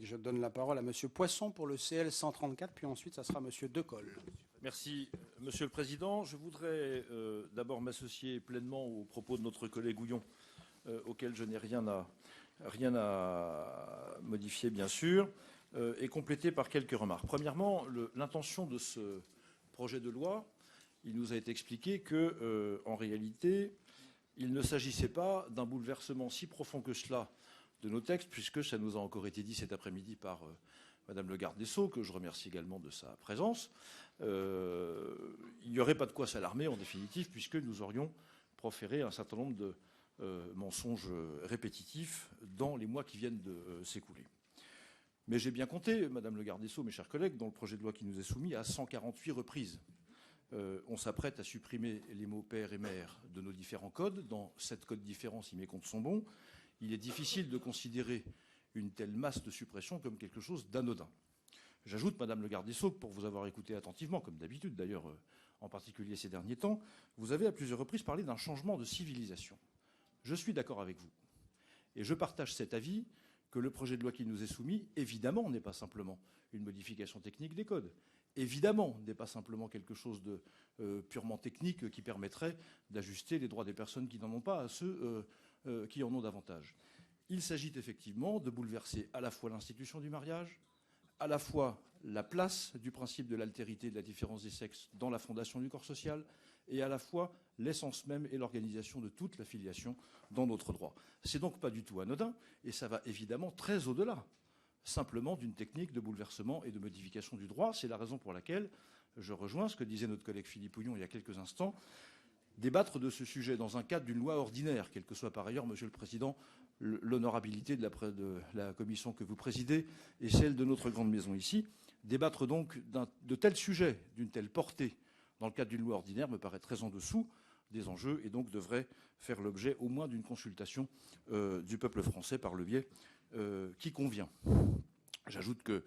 collègues. Je donne la parole à Monsieur Poisson pour le CL 134, puis ensuite, ça sera Monsieur Decolle. Merci, Monsieur le Président. Je voudrais d'abord m'associer pleinement aux propos de notre collègue Houillon, auquel je n'ai rien à modifier, bien sûr, et compléter par quelques remarques. Premièrement, l'intention de ce projet de loi, il nous a été expliqué qu'en réalité, il ne s'agissait pas d'un bouleversement si profond que cela de nos textes, puisque ça nous a encore été dit cet après-midi par Madame le garde des Sceaux, que je remercie également de sa présence. Il n'y aurait pas de quoi s'alarmer, en définitive, puisque nous aurions proféré un certain nombre de mensonges répétitifs dans les mois qui viennent de s'écouler. Mais j'ai bien compté, Madame le garde des Sceaux, mes chers collègues, dans le projet de loi qui nous est soumis, à 148 reprises. On s'apprête à supprimer les mots père et mère de nos différents codes. Dans 7 codes différents, si mes comptes sont bons, il est difficile de considérer une telle masse de suppression comme quelque chose d'anodin. J'ajoute, Madame le garde des Sceaux, que pour vous avoir écouté attentivement, comme d'habitude d'ailleurs, en particulier ces derniers temps, vous avez à plusieurs reprises parlé d'un changement de civilisation. Je suis d'accord avec vous. Et je partage cet avis que le projet de loi qui nous est soumis, évidemment, n'est pas simplement une modification technique des codes. Évidemment, n'est pas simplement quelque chose de purement technique qui permettrait d'ajuster les droits des personnes qui n'en ont pas à ceux qui en ont davantage. Il s'agit effectivement de bouleverser à la fois l'institution du mariage, à la fois la place du principe de l'altérité et de la différence des sexes dans la fondation du corps social, et à la fois l'essence même et l'organisation de toute la filiation dans notre droit. C'est donc pas du tout anodin, et ça va évidemment très au-delà simplement d'une technique de bouleversement et de modification du droit. C'est la raison pour laquelle je rejoins ce que disait notre collègue Philippe Houillon il y a quelques instants. Débattre de ce sujet dans un cadre d'une loi ordinaire, quelle que soit par ailleurs, Monsieur le Président, l'honorabilité de la commission que vous présidez et celle de notre grande maison ici, débattre donc de tels sujets, d'une telle portée, dans le cadre d'une loi ordinaire, me paraît très en dessous des enjeux et donc devrait faire l'objet au moins d'une consultation du peuple français par le biais qui convient. J'ajoute que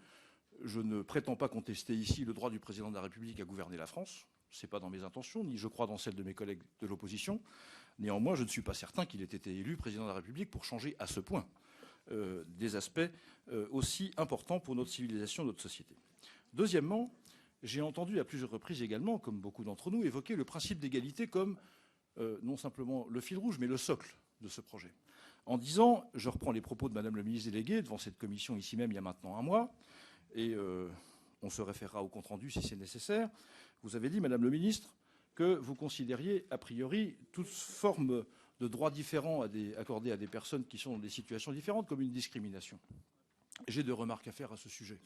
je ne prétends pas contester ici le droit du président de la République à gouverner la France. Ce n'est pas dans mes intentions, ni je crois dans celle de mes collègues de l'opposition. Néanmoins, je ne suis pas certain qu'il ait été élu président de la République pour changer à ce point des aspects aussi importants pour notre civilisation, notre société. Deuxièmement, j'ai entendu à plusieurs reprises également, comme beaucoup d'entre nous, évoquer le principe d'égalité comme non simplement le fil rouge, mais le socle de ce projet. En disant, je reprends les propos de Madame le ministre délégué devant cette commission ici même il y a maintenant un mois, et on se référera au compte-rendu si c'est nécessaire, vous avez dit, Madame le ministre, que vous considériez a priori toute forme de droits différents accordés à des personnes qui sont dans des situations différentes comme une discrimination. J'ai 2 remarques à faire à ce sujet.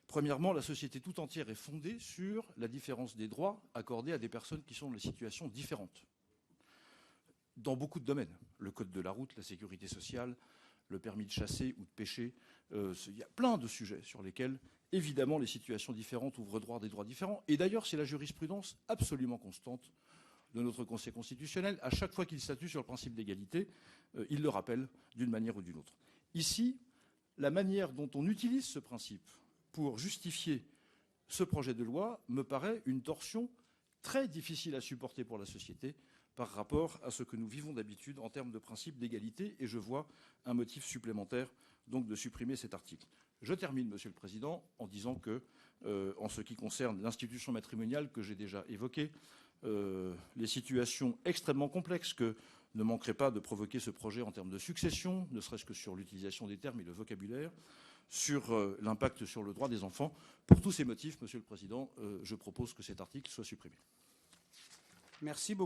Premièrement, la société tout entière est fondée sur la différence des droits accordés à des personnes qui sont dans des situations différentes. Dans beaucoup de domaines, le code de la route, la sécurité sociale, le permis de chasser ou de pêcher, il y a plein de sujets sur lesquels, évidemment, les situations différentes ouvrent droit à des droits différents. Et d'ailleurs, c'est la jurisprudence absolument constante de notre Conseil constitutionnel. À chaque fois qu'il statue sur le principe d'égalité, il le rappelle d'une manière ou d'une autre. Ici, la manière dont on utilise ce principe pour justifier ce projet de loi me paraît une torsion très difficile à supporter pour la société par rapport à ce que nous vivons d'habitude en termes de principe d'égalité, et je vois un motif supplémentaire donc de supprimer cet article. Je termine, Monsieur le Président, en disant que, en ce qui concerne l'institution matrimoniale que j'ai déjà évoquée, les situations extrêmement complexes que ne manquerait pas de provoquer ce projet en termes de succession, ne serait-ce que sur l'utilisation des termes et le vocabulaire, sur l'impact sur le droit des enfants. Pour tous ces motifs, Monsieur le Président, je propose que cet article soit supprimé. Merci beaucoup.